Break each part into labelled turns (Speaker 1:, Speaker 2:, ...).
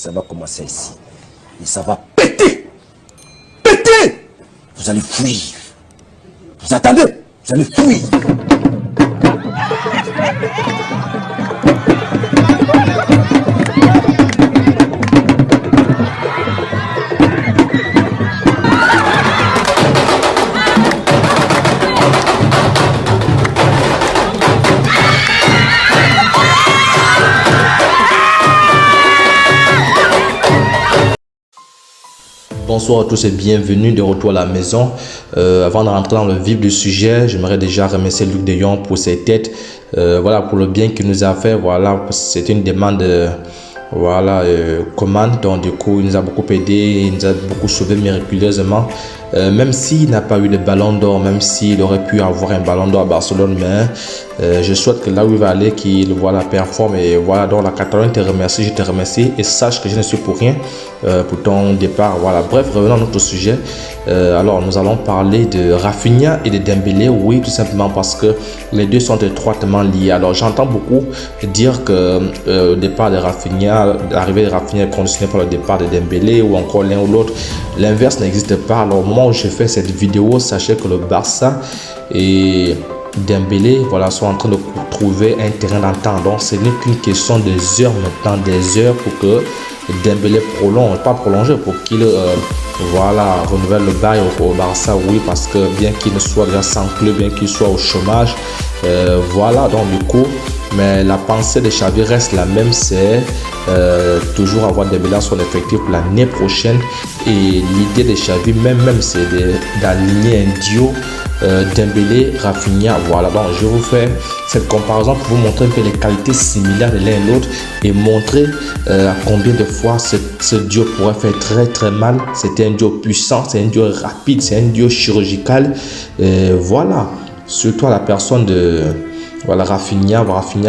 Speaker 1: Ça va commencer ici. Et ça va péter. Péter. Vous allez fuir. Vous attendez. Vous allez fuir.
Speaker 2: Bonsoir à tous et bienvenue de retour à la maison. Avant de rentrer dans le vif du sujet, j'aimerais déjà remercier Luc Deyon pour ses têtes. Voilà, pour le bien qu'il nous a fait. Voilà, c'était une demande commande. Donc du coup, il nous a beaucoup aidé, il nous a beaucoup sauvé miraculeusement. Même s'il n'a pas eu de ballon d'or, même s'il aurait pu avoir un ballon d'or à Barcelone, mais je souhaite que là où il va aller, qu'il performe. Et voilà, donc la Catalogne te remercie, je te remercie et sache que je ne suis pour rien pour ton départ. Voilà, bref, revenons à notre sujet. Alors, nous allons parler de Raphinha et de Dembélé. Oui, tout simplement parce que les deux sont étroitement liés. Alors, j'entends beaucoup dire que le départ de Raphinha, l'arrivée de Raphinha est conditionnée par le départ de Dembélé ou encore l'un ou l'autre. L'inverse n'existe pas. Alors, au moment où je fais cette vidéo, sachez que le Barça et Dembélé sont en train de trouver un terrain d'entente. Donc, ce n'est qu'une question des heures maintenant, des heures pour que Dembélé prolonge, pas prolonger, pour qu'il renouvelle le bail au Barça. Oui, parce que bien qu'il ne soit déjà sans club, bien qu'il soit au chômage, donc du coup, mais la pensée de Xavi reste la même, c'est toujours avoir Dembélé à son effectif pour l'année prochaine. Et l'idée de Xavi même c'est d'aligner un duo Dembélé, Raphinha. Voilà, donc je vous fais cette comparaison pour vous montrer un peu les qualités similaires de l'un et l'autre et montrer à combien de fois ce duo pourrait faire très très mal. C'était un duo puissant, c'est un duo rapide, c'est un duo chirurgical. Voilà, surtout à la personne de Raphinha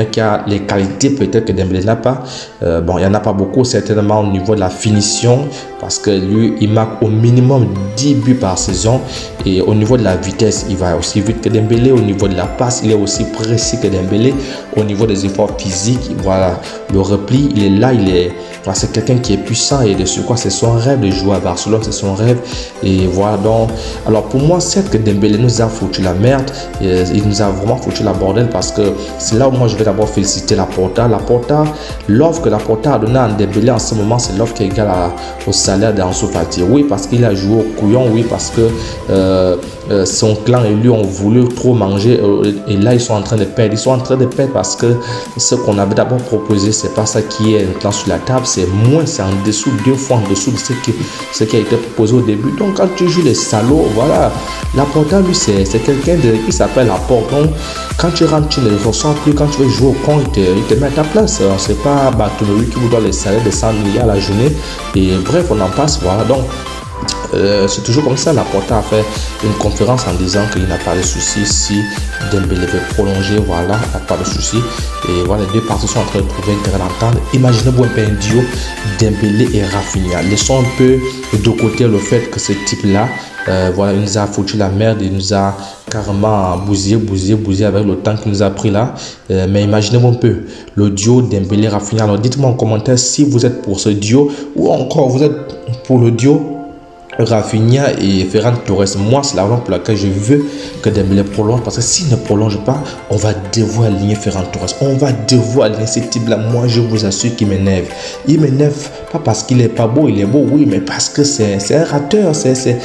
Speaker 2: qui a les qualités peut-être que Dembélé n'a pas. Il n'y en a pas beaucoup certainement au niveau de la finition, parce que lui il marque au minimum 10 buts par saison, et au niveau de la vitesse il va aussi vite que Dembélé. Au niveau de la passe il est aussi précis que Dembélé. Au niveau des efforts physiques, le repli il est là, c'est quelqu'un qui est puissant, et de ce quoi c'est son rêve de jouer à Barcelone, c'est son rêve. Et voilà, donc alors pour moi, c'est que Dembélé nous a foutu la merde, il nous a vraiment foutu la bordel, parce que c'est là où moi je vais d'abord féliciter Laporta. L'offre que Laporta a donnée à Dembélé en ce moment, c'est l'offre qui est égale au salaire d'Ansu Fati. Oui, parce qu'il a joué au couillon, oui, parce que son clan et lui ont voulu trop manger, et là ils sont en train de perdre. Ils sont en train de perdre parce que ce qu'on avait d'abord proposé, c'est pas ça qui est maintenant sur la table, c'est moins, c'est en dessous, 2 fois en dessous de ce qui a été proposé au début. Donc quand tu joues les salauds, Laporta lui c'est quelqu'un qui s'appelle Laporte. Donc quand tu rentres, tu ne le ressens plus. Quand tu veux jouer au con, il te met à ta place. C'est pas Bartomeu qui vous donne les salaires de 100 milliards à la journée. Et bref, on en passe. Voilà, donc c'est toujours comme ça. Laporta a fait une conférence en disant qu'il n'a pas de soucis. Si Dembélé veut prolonger, il n'a pas de soucis. Et voilà, les deux parties sont en train de trouver un terrain d'entente. Imaginez-vous un peu un duo Dembélé et Raphinha. Laissons un peu de côté le fait que ce type-là, il nous a foutu la merde, il nous a carrément bousillé avec le temps qu'il nous a pris là. Mais imaginez-vous un peu le duo Dembélé-Raphinha. Alors dites-moi en commentaire si vous êtes pour ce duo, ou encore vous êtes pour le duo Raphinha et Ferran Torres. Moi, c'est la raison pour laquelle je veux que Dembélé prolonge, parce que s'il ne prolonge pas, on va devoir aligner Ferran Torres. On va devoir aligner ce type-là. Moi, je vous assure qu'il m'énerve. Il m'énerve pas parce qu'il est pas beau, il est beau, oui, mais parce que c'est un rateur, c'est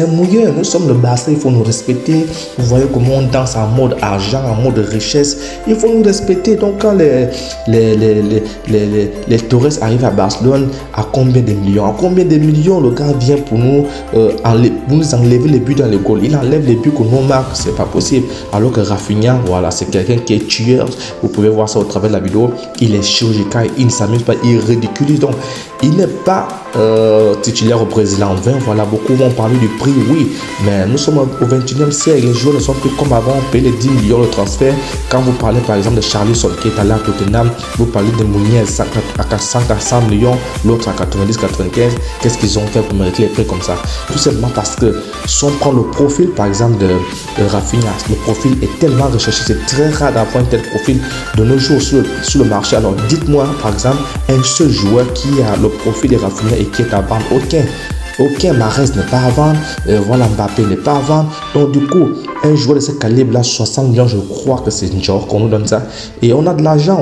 Speaker 2: un mouilleur. Nous sommes le Barça, il faut nous respecter. Vous voyez comment on danse en mode argent, en mode richesse. Il faut nous respecter. Donc, quand les Torres arrivent à Barcelone, à combien de millions le gars vient pour nous enlever les buts dans les goals. Il enlève les buts que nous marque, c'est pas possible. Alors que Raphinha, c'est quelqu'un qui est tueur. Vous pouvez voir ça au travers de la vidéo. Il est chirurgical, il ne s'amuse pas, il ridiculise. Donc il n'est pas titulaire au Brésil en 20. Voilà, beaucoup vont parler du prix, oui, mais nous sommes au 21e siècle. Les joueurs ne sont plus comme avant, on paye les 10 millions de transferts. Quand vous parlez par exemple de Charlie Sol qui est allé à Tottenham, vous parlez de Mounier à 400 millions, l'autre à 90-95. Qu'est-ce qu'ils ont fait pour mériter les prix comme ça? Tout simplement parce que si on prend le profil par exemple de Rafinha, le profil est tellement recherché, c'est très rare d'avoir un tel profil de nos jours sur le marché. Alors dites-moi par exemple un seul joueur qui a le profil de Rafinha et qui est à vendre. Aucun Mahrez n'est pas à vendre, voilà, Mbappé n'est pas à vendre. Donc du coup, un joueur de ce calibre-là, 60 millions, je crois que c'est une genre qu'on nous donne ça. Et on a de l'argent,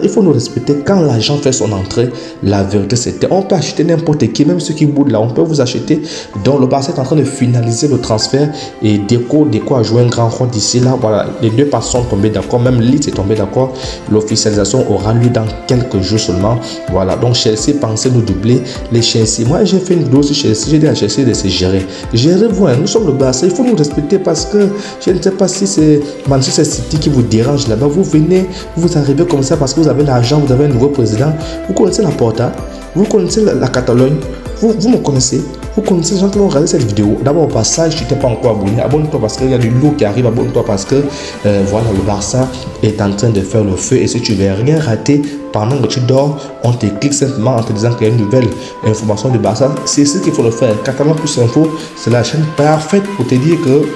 Speaker 2: il faut nous respecter. Quand l'argent fait son entrée, la vérité c'était, on peut acheter n'importe qui, même ceux qui boudent là, on peut vous acheter. Donc le Barça est en train de finaliser le transfert et Deco a joué un grand rôle d'ici là. Voilà, les deux parties sont tombées d'accord, même Leeds est tombé d'accord. L'officialisation aura lieu dans quelques jours seulement. Voilà, donc Chelsea pensait nous doubler. Les Chelsea, moi j'ai fait une vidéo sur Chelsea. J'ai dit à Chelsea de se gérer. Gérez-vous, nous sommes le Barça, il faut nous respecter parce que je ne sais pas si c'est Manchester City qui vous dérange là-bas. Vous venez, vous arrivez comme ça parce que vous avez l'argent, vous avez un nouveau président. Vous connaissez la Porta, vous connaissez la Catalogne, vous me connaissez. Vous connaissez les gens qui vont regarder cette vidéo. D'abord au passage, si tu n'es pas encore abonné, abonne-toi parce qu'il y a du lourd qui arrive. Abonne-toi parce que voilà, le Barça est en train de faire le feu. Et si tu ne veux rien rater pendant que tu dors, on te clique simplement en te disant qu'il y a une nouvelle information du Barça. C'est ce qu'il faut le faire. Catalan Plus Info, c'est la chaîne parfaite pour te dire que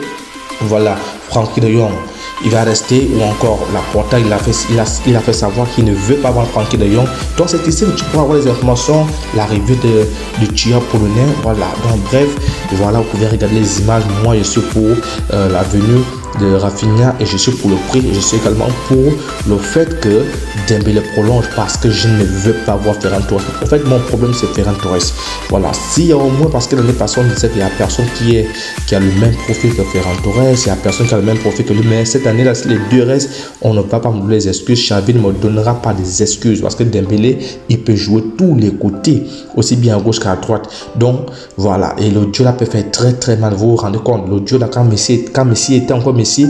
Speaker 2: voilà, Frenkie de Jong, il va rester, ou encore la Porta, il a fait savoir qu'il ne veut pas vendre Frenkie de Jong. Donc c'est ici que tu pourras avoir les informations, l'arrivée de tueur polonais. Voilà, donc bref, voilà, vous pouvez regarder les images. Moi je suis pour la venue de Rafinha et je suis pour le prix. Je suis également pour le fait que Dembélé prolonge parce que je ne veux pas voir Ferran Torres. En fait, mon problème c'est Ferran Torres. Voilà, s'il y a au moins, parce que l'année passée on disait qu'il n'y a personne qui a le même profil que Ferran Torres, il n'y a personne qui a le même profil que lui, mais cette année là, si les deux restent, on ne va pas me donner les excuses. Xavi ne me donnera pas des excuses parce que Dembélé, il peut jouer tous les côtés, aussi bien à gauche qu'à droite. Donc voilà, et le duo là peut faire très très mal. Vous vous rendez compte, le duo là, quand Messi était encore Messi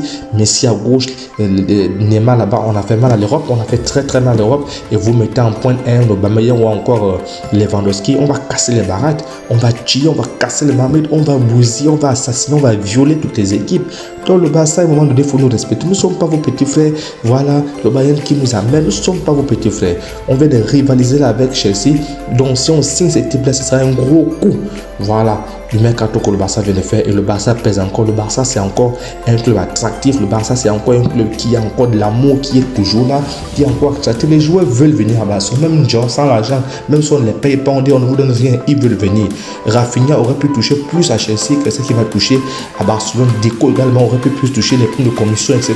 Speaker 2: à gauche, Neymar là-bas, on a fait mal à l'Europe, on a fait très mal à l'Europe. Et vous mettez en point 1 Aubameyang ou encore Lewandowski, on va casser les baraques, on va tuer, on va casser les marmites, on va bousiller, on va assassiner, on va violer toutes les équipes. Donc le Barça, à un moment donné, il faut nous respecter. Nous ne sommes pas vos petits frères. Voilà, le Bayern qui nous amène, nous ne sommes pas vos petits frères. On vient de rivaliser là avec Chelsea. Donc si on signe cette type là, ce sera un gros coup. Voilà, le mercato que le Barça vient de faire, et le Barça pèse encore. Le Barça c'est encore un club attractif. Le Barça c'est encore un club qui a encore de l'amour, qui est toujours là, qui est encore attractif. Les joueurs veulent venir à Barça, même genre sans l'argent, même si on ne les paye pas, on dit on ne vous donne rien, ils veulent venir. Rafinha aurait pu toucher plus à Chelsea que ce qu'il va toucher à Barcelone. Deco également aurait pu plus toucher les primes de commission, etc.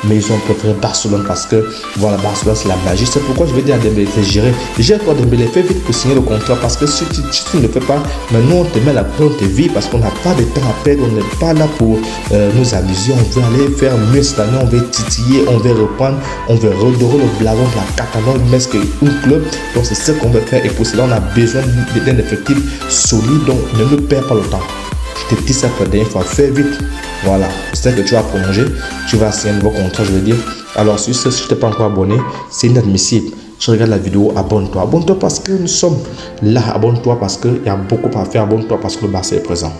Speaker 2: Mais ils ont préféré Barcelone parce que voilà, Barcelone c'est la magie. C'est pourquoi je vais dire à Dembélé de gérer. Gère-toi Dembélé, fais vite pour signer le contrat parce que si tu ne le fais pas, maintenant on te met la pression, on te vit parce qu'on n'a pas de temps à perdre, on n'est pas là pour nous amuser, on veut aller faire mieux cette année, on veut titiller, on veut reprendre, on veut redorer le blason de la Catalogne, mais c'est un club, donc c'est ce qu'on veut faire et pour cela on a besoin d'un effectif solide, donc ne nous perds pas le temps. Je te dis ça pour la dernière fois, fais vite. Voilà, c'est que tu vas prolonger, tu vas signer un nouveau contrat, je veux dire. Alors si tu n'es pas encore abonné, c'est inadmissible. Tu regardes la vidéo, abonne-toi. Abonne-toi parce que nous sommes là. Abonne-toi parce qu'il y a beaucoup à faire. Abonne-toi parce que le Barça est présent.